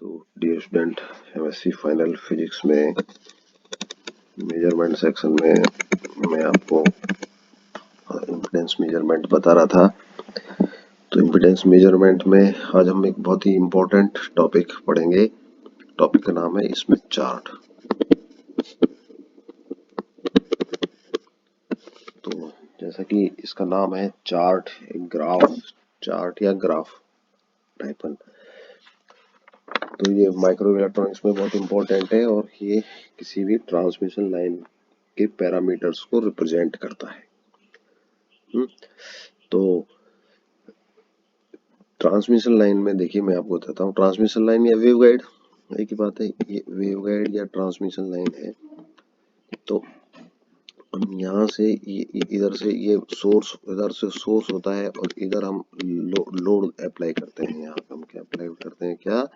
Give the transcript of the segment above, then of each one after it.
तो dear student, MSc final physics में measurement section में मैं आपको इम्पीडेंस मेजरमेंट बता रहा था। तो इम्पीडेंस मेजरमेंट में आज हम एक बहुत ही इम्पोर्टेंट टॉपिक पढ़ेंगे। टॉपिक का नाम है स्मिथ चार्ट। तो जैसा कि इसका नाम है चार्ट, एक ग्राफ, चार्ट या ग्राफ टाइपन। तो ये माइक्रो इलेक्ट्रॉनिक्स में बहुत इंपॉर्टेंट है और ये किसी भी ट्रांसमिशन लाइन के पैरामीटर्स को रिप्रेजेंट करता है। तो ट्रांसमिशन लाइन में देखिए, मैं आपको बताता हूँ, ट्रांसमिशन लाइन या वेव गाइड एक ही बात है। ये वेव गाइड या ट्रांसमिशन लाइन है। तो हम यहाँ से इधर से ये सोर्स, इधर से सोर्स होता है और इधर हम लोड अप्लाई करते हैं। यहाँ हम क्या अप्लाई करते हैं, क्या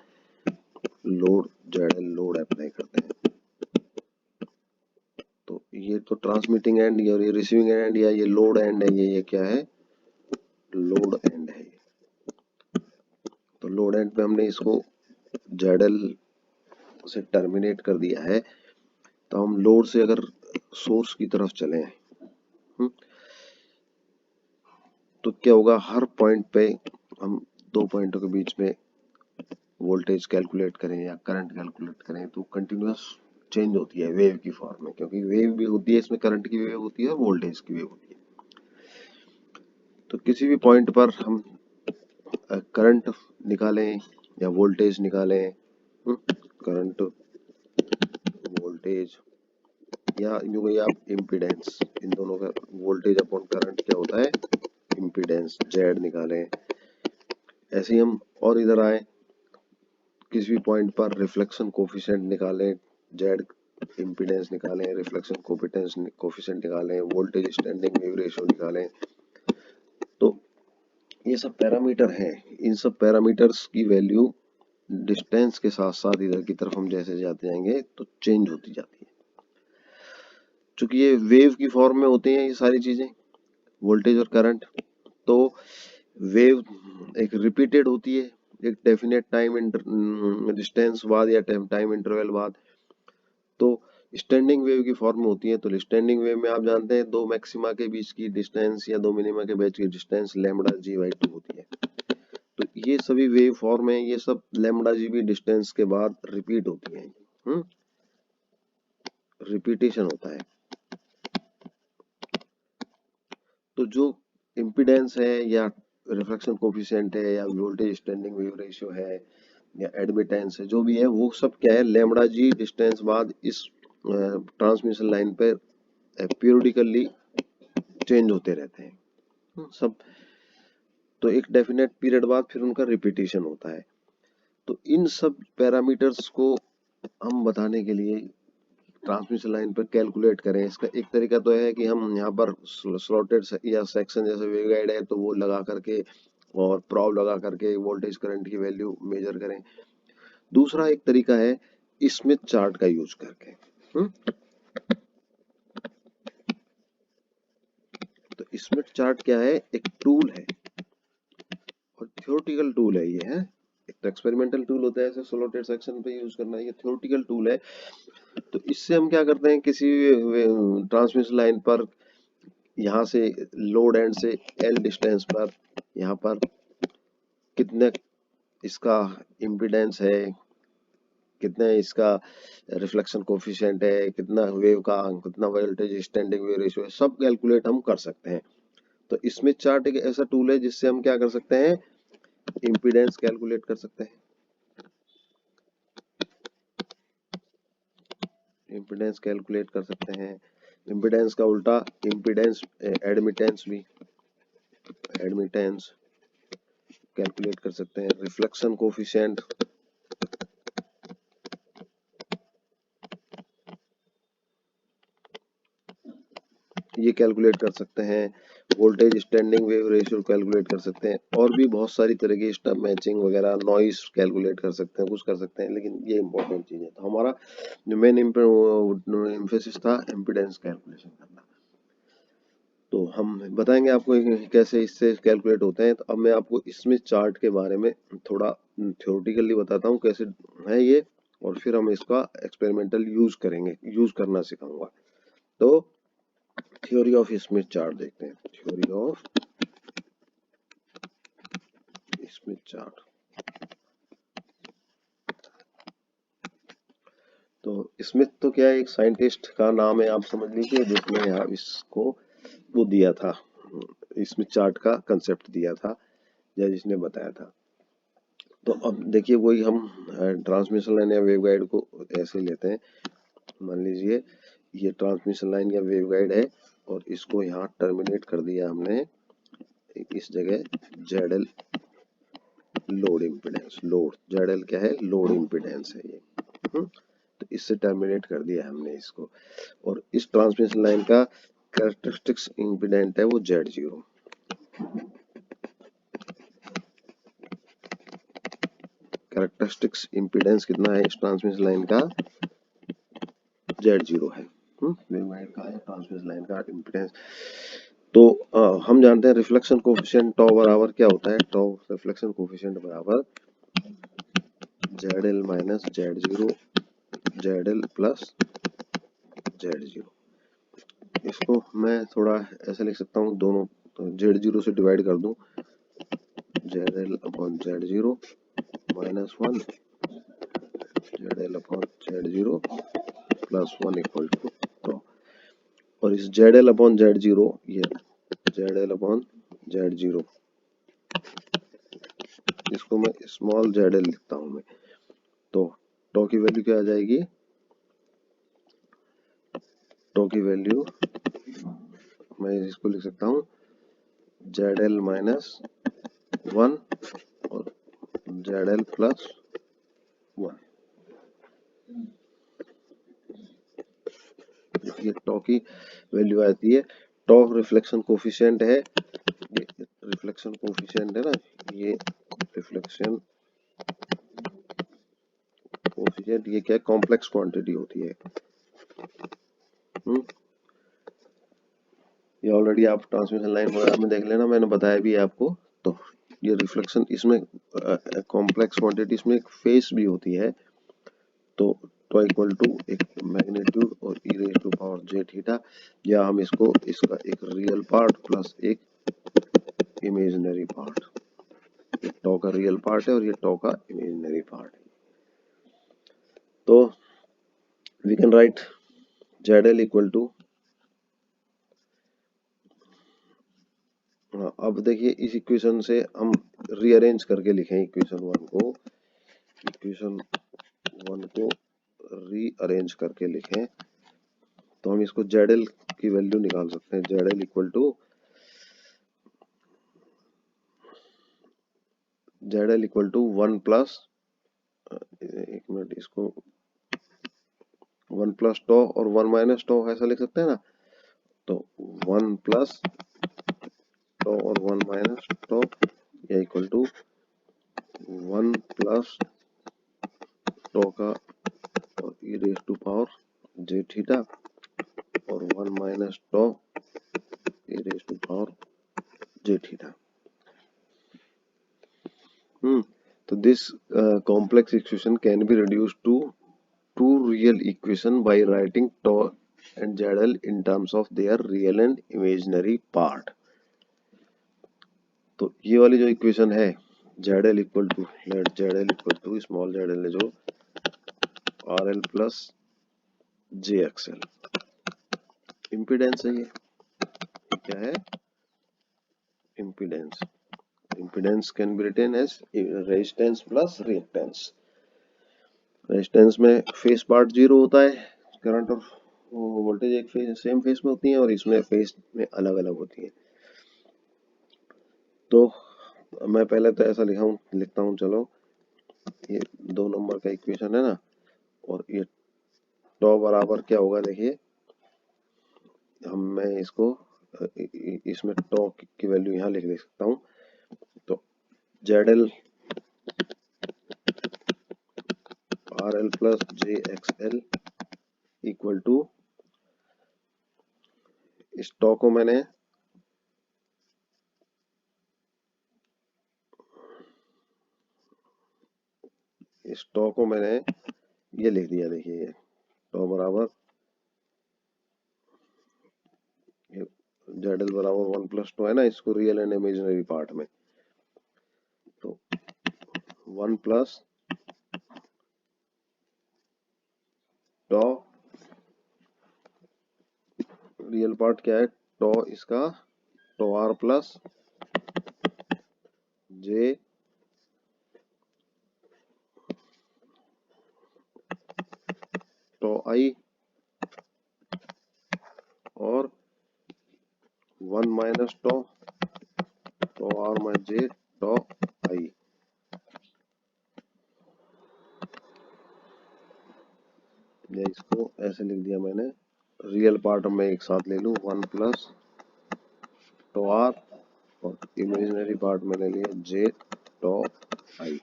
लोड, जेड लोड अप्लाई करते हैं। तो ये तो ट्रांसमिटिंग एंड और ये रिसीविंग एंड या ये लोड एंड है, ये क्या है, लोड एंड है। तो लोड एंड पे हमने इसको जेडल से टर्मिनेट कर दिया है। तो हम लोड से अगर सोर्स की तरफ चले तो क्या होगा, हर पॉइंट पे हम दो पॉइंटों के बीच में वोल्टेज कैलकुलेट करें या करंट कैलकुलेट करें तो कंटिन्यूअस चेंज होती है वेव की फॉर्म में, क्योंकि वेव भी होती है इसमें, करंट की वेव होती है और वोल्टेज की वेव होती है। तो किसी भी पॉइंट पर हम करंट निकालें या वोल्टेज निकालें, करंट, वोल्टेज या यूं आप इम्पीडेंस, इन दोनों का वोल्टेज अपॉन करंट क्या होता है, इम्पीडेंस, जेड निकालें। ऐसे ही हम और इधर आए, किसी भी पॉइंट पर रिफ्लेक्शन कोफिशिएंट निकालें, जेड इम्पीडेंस निकालें, रिफ्लेक्शन कोफिशिएंट निकालें, वोल्टेज स्टैंडिंग वेव रेशियो निकालें। तो ये सब पैरामीटर हैं। इन सब पैरामीटर्स की वैल्यू डिस्टेंस के साथ साथ इधर की तरफ हम जैसे जाते जाएंगे तो चेंज होती जाती है। चूंकि ये वेव की फॉर्म में होते हैं ये सारी चीजें, वोल्टेज और करंट, तो वेव एक रिपीटेड होती है एक डेफिनेट टाइम डिस्टेंस बाद या टाइम इंटरवल बाद। तो स्टैंडिंग वेव की फॉर्म में होती है। तो स्टैंडिंग वेव में आप जानते हैं दो मैक्सिमा के बीच की डिस्टेंस या दो मिनिमा के बीच की डिस्टेंस लैम्बडा जी बाई 2 होती है। तो ये सभी वेव फॉर्म है, ये सब लैम्बडा जी बी डिस्टेंस के बाद रिपीट होती है, रिपीटेशन होता है। तो जो इम्पीडेंस है या रिफ्लेक्शन कोफिशिएंट है या वोल्टेज स्टैंडिंग वेव रेशियो है या एडमिटेंस है, जो भी है वो सब क्या है, लैम्बडा जी डिस्टेंस बाद इस ट्रांसमिशन लाइन पे पीरियडिकली चेंज होते रहते हैं सब। तो एक डेफिनेट पीरियड बाद फिर उनका रिपीटेशन होता है। तो इन सब पैरामीटर्स को हम बताने के लिए ट्रांसमिशन लाइन पर कैलकुलेट करें। इसका एक तरीका तो है कि हम यहाँ पर स्लॉटेड या सेक्शन जैसे वेव गाइड है तो वो लगा करके और प्रोब लगा करके वोल्टेज करंट की वैल्यू मेजर करें। दूसरा एक तरीका है स्मिथ चार्ट का यूज करके। तो स्मिथ चार्ट क्या है, एक टूल है और थ्योरेटिकल टूल है। ये है एक तो एक्सपेरिमेंटल टूल होता है, ऐसे स्लॉटेड सेक्शन पे यूज करना, ये थ्योरेटिकल टूल है। तो इससे हम क्या करते हैं, किसी ट्रांसमिशन लाइन पर यहाँ से लोड एंड से एल डिस्टेंस पर यहाँ पर कितने इसका इम्पीडेंस है, कितने इसका रिफ्लेक्शन कोफिशिएंट है, कितना वेव का, कितना वोल्टेज स्टैंडिंग वेव रेशियो है, सब कैलकुलेट हम कर सकते हैं। तो स्मिथ चार्ट एक ऐसा टूल है जिससे हम क्या कर सकते हैं, इम्पीडेंस कैलकुलेट कर सकते हैं, इम्पीडेंस कैलकुलेट कर सकते हैं। इम्पीडेंस का उल्टा इम्पीडेंस, एडमिटेंस भी, एडमिटेंस कैलकुलेट कर सकते हैं। रिफ्लेक्शन कोफिशिएंट, ये कैलकुलेट कर सकते हैं। Voltage standing wave ratio calculate कर सकते हैं और भी बहुत सारी तरह की स्टब मैचिंग वगैरह, नॉइस कैलकुलेट कर सकते हैं, कुछ कर सकते हैं। लेकिन ये इंपॉर्टेंट चीज है। तो हमारा जो मेन एम्फेसिस था इम्पीडेंस कैलकुलेशन करना। तो हम बताएंगे आपको कैसे इससे कैलकुलेट होते हैं। तो अब मैं आपको स्मिथ चार्ट के बारे में थोड़ा थ्योरेटिकली बताता हूँ कैसे है ये, और फिर हम इसका एक्सपेरिमेंटल यूज करना सिखाऊंगा। तो थ्योरी ऑफ स्मिथ चार्ट देखते हैं। Theory of Smith chart. तो स्मिथ तो क्या है, एक साइंटिस्ट का नाम है, आप समझ लीजिए, जिसने यहाँ इसको वो दिया था, स्मिथ चार्ट का कंसेप्ट दिया था या जिसने बताया था। तो अब देखिए वही हम ट्रांसमिशन लाइन या वेवगाइड को ऐसे लेते हैं। मान लीजिए ये ट्रांसमिशन लाइन या वेवगाइड है और इसको यहाँ टर्मिनेट कर दिया हमने इस जगह जेडएल लोड इम्पीडेंस। लोड जेडएल क्या है, लोड इम्पीडेंस है ये। तो इससे टर्मिनेट कर दिया हमने इसको, और इस ट्रांसमिशन लाइन का कैरेक्टरिस्टिक्स इम्पीडेंट है वो Z0। कैरेक्टरिस्टिक्स इम्पीडेंस कितना है इस ट्रांसमिशन लाइन का, Z0 है। वेवगाइड का है ट्रांसमिशन लाइन का इम्पीडेंस। तो हम जानते हैं रिफ्लेक्शन कोफिशिएंट टॉ बराबर क्या होता है, टॉ रिफ्लेक्शन कोफिशिएंट बराबर ZL minus Z0 ZL plus Z0। इसको मैं थोड़ा ऐसे लिख सकता हूँ, दोनों Z0 से डिवाइड कर दूं, ZL upon Z0 minus 1 ZL upon Z0 plus 1 equal to tau. और इस ZL अपॉन Z0, ये ZL अपॉन Z0, इसको मैं स्मॉल ZL लिखता हूं मैं। तो टॉ की वैल्यू क्या आ जाएगी, टॉ की वैल्यू मैं इसको लिख सकता हूँ ZL माइनस 1 और ZL प्लस 1। ये टॉ की वैल्यू आती है। टॉ रिफ्लेक्शन कोफिशिएंट है, ये रिफ्लेक्शन कोफिशिएंट है ना, ये रिफ्लेक्शन कोफिशिएंट, ये क्या है, कॉम्प्लेक्स क्वांटिटी होती है। ये ऑलरेडी आप ट्रांसमिशन लाइन वगैरह में देख लेना, मैंने बताया भी है आपको। तो ये रिफ्लेक्शन, इसमें कॉम्प्लेक्स क्वांटिटी, इसमें एक फेस भी होती है। तो टॉ इक्वल टू एक मैग्नीट्यूड और e raise to power J theta, या हम इसको इसका एक रियल पार्ट प्लस एक इमेजिनरी पार्ट, ये टॉ का रियल पार्ट है और ये टॉ का इमेजिनरी पार्ट है। तो we can write ZL equal to, अब देखिए इस इक्वेशन से हम रीअरेंज करके लिखें इक्वेशन वन को रीअरेंज करके लिखें, तो हम इसको ZL की वैल्यू निकाल सकते हैं। ZL equal to one plus, एक मिनट, इसको 1 प्लस टॉ और 1 माइनस टॉ ऐसा लिख सकते हैं ना। तो 1 प्लस टॉ और 1 माइनस टॉ, या इक्वल टू 1 प्लस टॉ का और e raise to power J theta और 1 minus tau e raise to power J theta. तो this complex equation can be reduced to two real equation by writing tau and ZL in terms of their real and imaginary part। तो ये वाली जो equation है ZL equal to, let ZL equal to small ZL है जो RL plus JXL, impedance है। ये क्या है, impedance. Impedance can be written as resistance plus reactance. Resistance में फेस पार्ट 0 होता है, करंट और वोल्टेज एक फेस सेम फेस में होती है, और इसमें फेस में अलग अलग होती है। तो मैं पहले तो ऐसा लिखता हूँ, चलो ये 2 नंबर का इक्वेशन है ना, और ये टॉ बराबर क्या होगा, देखिए मैं इसको इसमें टॉ की वैल्यू यहाँ लिख दे सकता हूँ। तो ZL RL plus JXL equal to, इस टॉ को मैंने इस टॉ को मैंने ये लिख दिया, देखिए ये टॉ बराबर जेड एल बराबर 1 प्लस टॉ है ना, इसको रियल एंड इमेजिनरी पार्ट में, तो 1 प्लस टॉ, रियल पार्ट क्या है, टॉ इसका टॉ आर प्लस जे टॉ आई और 1 माइनस टॉ आर माइनस जे टॉ आई। या इसको ऐसे लिख दिया मैंने, रियल पार्ट में एक साथ ले लूं 1 प्लस टॉ आर और इमेजिनरी पार्ट में ले लिया जे टॉ आई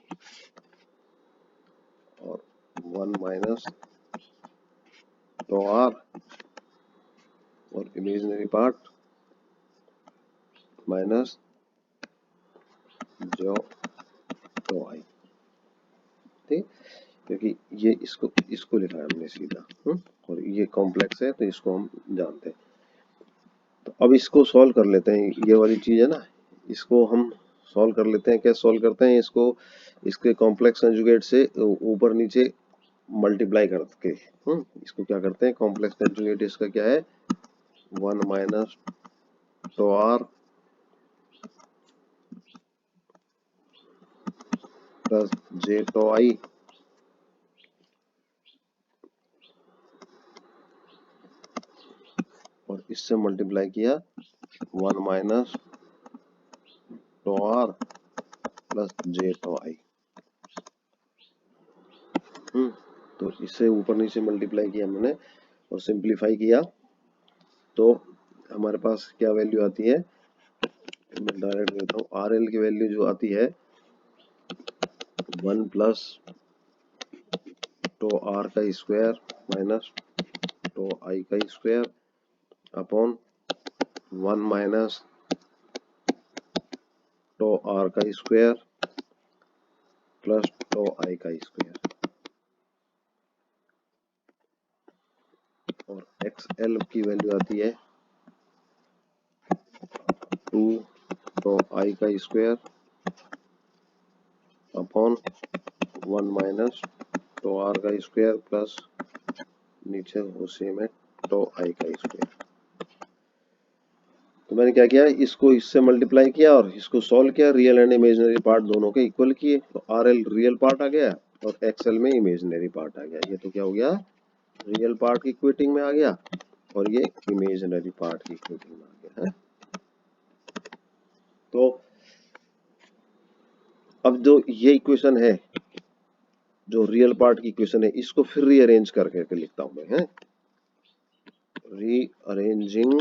और 1 माइनस टॉ आर और इमेजिनरी पार्ट माइनस जो टॉ आई। ठीक, क्योंकि ये इसको लिखा है हमने सीधा, और ये कॉम्प्लेक्स है तो इसको हम जानते हैं। तो अब इसको सॉल्व कर लेते हैं, ये वाली चीज है ना, इसको हम सॉल्व कर लेते हैं। कैसे सॉल्व करते हैं इसको, इसके कॉम्प्लेक्स कंजुगेट से ऊपर नीचे मल्टीप्लाई करके, इसको क्या करते हैं, कॉम्प्लेक्स कंजुगेट इसका क्या है 1 माइनस टॉ आर प्लस जे टॉ आई और इससे मल्टीप्लाई किया 1 माइनस टॉ आर प्लस जे टॉ आई। तो इससे ऊपर नीचे मल्टीप्लाई किया हमने और सिंप्लीफाई किया, तो हमारे पास क्या वैल्यू आती है, मैं डायरेक्ट देता हूँ, आर एल की वैल्यू जो आती है 1 प्लस टो आर का स्क्वायर माइनस टो आई का square upon 1 minus tau R का स्क्वायर प्लस टो आई का स्क्वायर और एक्स एल की वैल्यू आती है 2 टो आई का square upon 1 minus tau R का स्क्वायर प्लस नीचे उसी में टो आई का स्क्वायर। तो मैंने क्या किया, इसको इससे मल्टीप्लाई किया और इसको सॉल्व किया, रियल एंड इमेजिनरी पार्ट दोनों के इक्वल किए, तो आर एल रियल पार्ट आ गया और एक्सएल में इमेजिनरी पार्ट आ गया। ये तो क्या हो गया, रियल पार्ट की इक्वेटिंग में आ गया और ये इमेजिनरी पार्ट की इक्वेटिंग में आ गया है। तो अब जो ये इक्वेशन है, जो रियल पार्ट की इक्वेशन है, इसको फिर रीअरेंज करके लिखता हूं मैं, है rearranging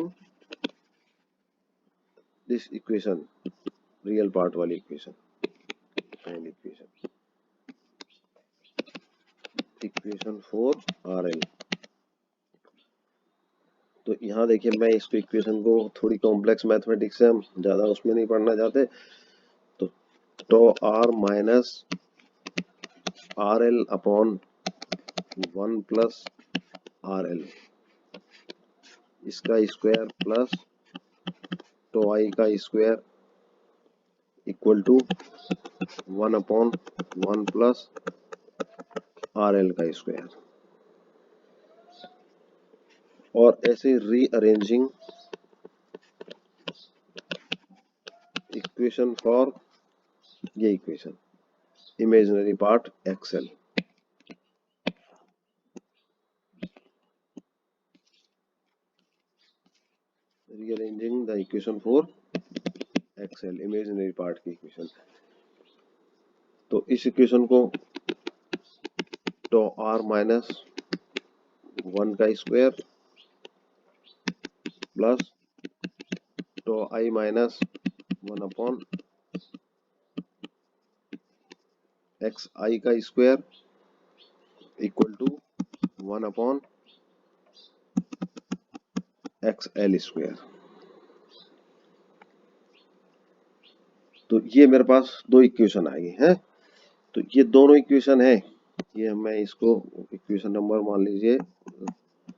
this equation, real part वाली equation and equation for R L. तो यहाँ देखिए, मैं इसको इक्वेशन को थोड़ी कॉम्प्लेक्स मैथमेटिक्स से, हम ज्यादा उसमें नहीं पढ़ना चाहते, तो tau R minus R L upon 1 plus R L इसका स्क्वायर प्लस टो आई का square equal to 1 upon 1 plus R L का स्क्वायर, और ऐसे रीअरेंजिंग इक्वेशन फॉर ये equation imaginary part X L. Rearranging the equation for X L, imaginary part की equation. तो इस equation को टो आर माइनस 1 का square plus tau I minus 1 upon X I का square equal to 1 upon X L square. तो ये मेरे पास दो इक्वेशन आ गई हैं। तो ये दोनों इक्वेशन है ये मैं इसको इक्वेशन नंबर मान लीजिए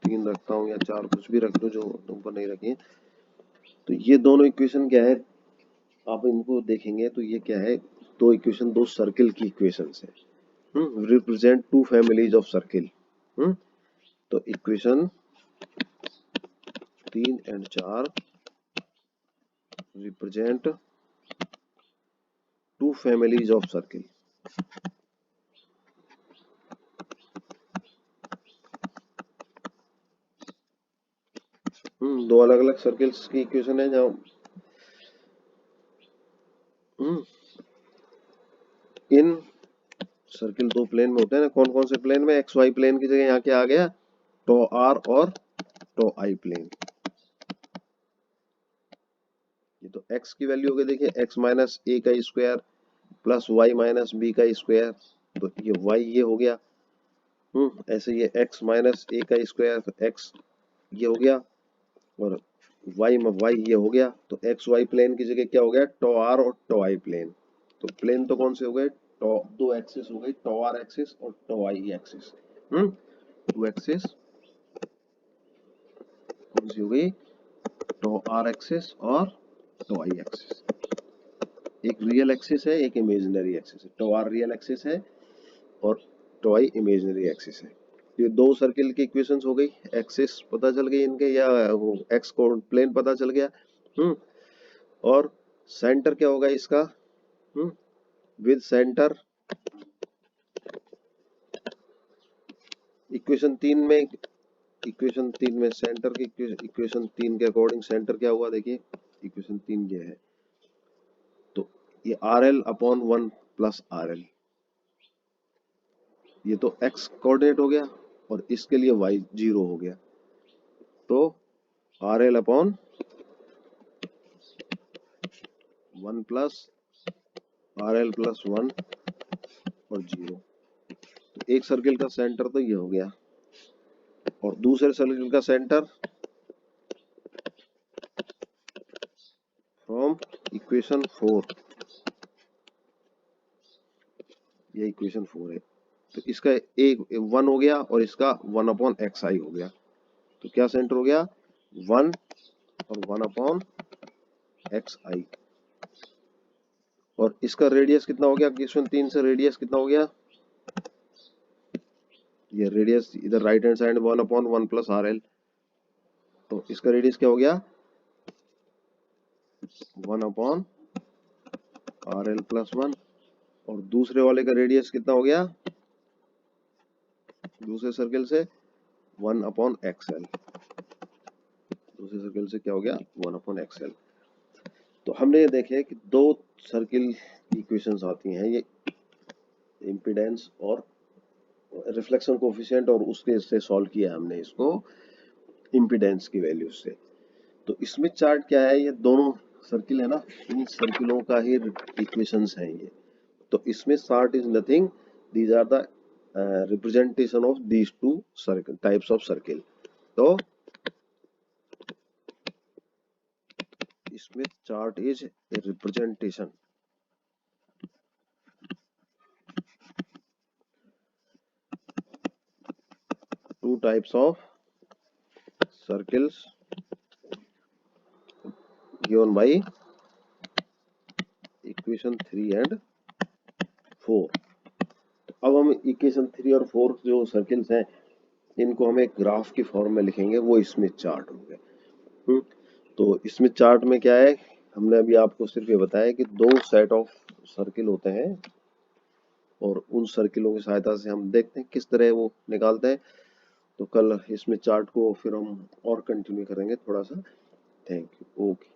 3 रखता हूँ या 4, कुछ भी रख लो जो ऊपर नहीं रखी है। तो ये दोनों इक्वेशन क्या है, आप इनको देखेंगे तो ये क्या है, दो इक्वेशन, दो सर्किल की इक्वेशन है। Represent two families of circle. तो equation 3 and 4 represent two families of circle. दो अलग अलग सर्किल्स की इक्वेशन है जहाँ इन सर्किल दो प्लेन में होते हैं ना, कौन कौन से प्लेन में, एक्स वाई प्लेन की जगह यहाँ क्या आ गया, टो आर और टो आई प्लेन। ये तो x की वैल्यू हो गई, देखिए x माइनस ए का square plus Y minus B का स्क्वायर, तो ये y ये हो गया। ऐसे ये x माइनस ए का स्क्वायर, तो x ये हो गया, और y ये हो गया। तो एक्स वाई प्लेन की जगह क्या हो गया, टो आर और टो आई प्लेन। तो प्लेन तो कौन से हो गए, टो, दो एक्सिस हो गई, टो आर एक्सिस और tau I axis. Two axis कौन सी हो गई, टो आर एक्सिस और टो आई एक्सिस। एक रियल एक्सिस है, एक इमेजिनरी एक्सिस है। टो आर रियल एक्सिस है और टो आई इमेजिनरी एक्सिस है। ये दो सर्किल की इक्वेशंस हो गई, एक्सिस पता चल गई इनके, या वो एक्स को प्लेन पता चल गया। और सेंटर क्या होगा इसका, विद सेंटर इक्वेशन 3 में सेंटर की इक्वेशन 3 के अकॉर्डिंग सेंटर क्या हुआ, देखिए इक्वेशन 3 ये है। तो ये are L upon 1 plus R L, ये तो x कोऑर्डिनेट हो गया और इसके लिए y 0 हो गया। तो are L upon 1 plus R L plus 1 और 0। तो एक सर्किल का सेंटर तो ये हो गया, और दूसरे सर्किल का सेंटर फ्रॉम इक्वेशन 4, ये इक्वेशन 4 है। तो इसका एक 1 हो गया और इसका 1 अपॉन एक्स आई हो गया। तो क्या सेंटर हो गया, 1 और 1 अपॉन एक्स आई। और इसका रेडियस कितना हो गया, इक्वेशन 3 से रेडियस कितना हो गया, ये रेडियस इधर right hand side 1 upon 1 plus R L. तो इसका रेडियस क्या हो गया, 1 अपॉन आर एल प्लस 1। और दूसरे वाले का रेडियस कितना हो गया, दूसरे सर्किल से 1 अपॉन एक्सएल। दूसरे सर्किल से क्या हो गया, 1 अपॉन एक्सएल। तो हमने ये देखे कि दो सर्किल इक्वेशंस आती हैं, ये इम्पीडेंस और रिफ्लेक्शन कोफिशिएंट, और उसके से सॉल्व किया हमने इसको इम्पीडेंस की वैल्यू से। तो इसमें चार्ट क्या है, ये दोनों सर्किल है ना, इन सर्किलों का ही इक्वेशंस हैं ये। तो इसमें chart is nothing, these are the representation of these two circle types of circle. तो इसमें chart is a representation two types of circles given by equation 3 and 4। अब हम इक्वेशन 3 और 4 जो सर्किल्स हैं इनको हम एक ग्राफ की फॉर्म में लिखेंगे, वो स्मिथ चार्ट होंगे। तो स्मिथ चार्ट में क्या है, हमने अभी आपको सिर्फ ये बताया कि दो सेट ऑफ सर्किल होते हैं, और उन सर्किलों की सहायता से हम देखते हैं किस तरह वो निकालते हैं। तो कल स्मिथ चार्ट को फिर हम और कंटिन्यू करेंगे थोड़ा सा। Thank you, okay.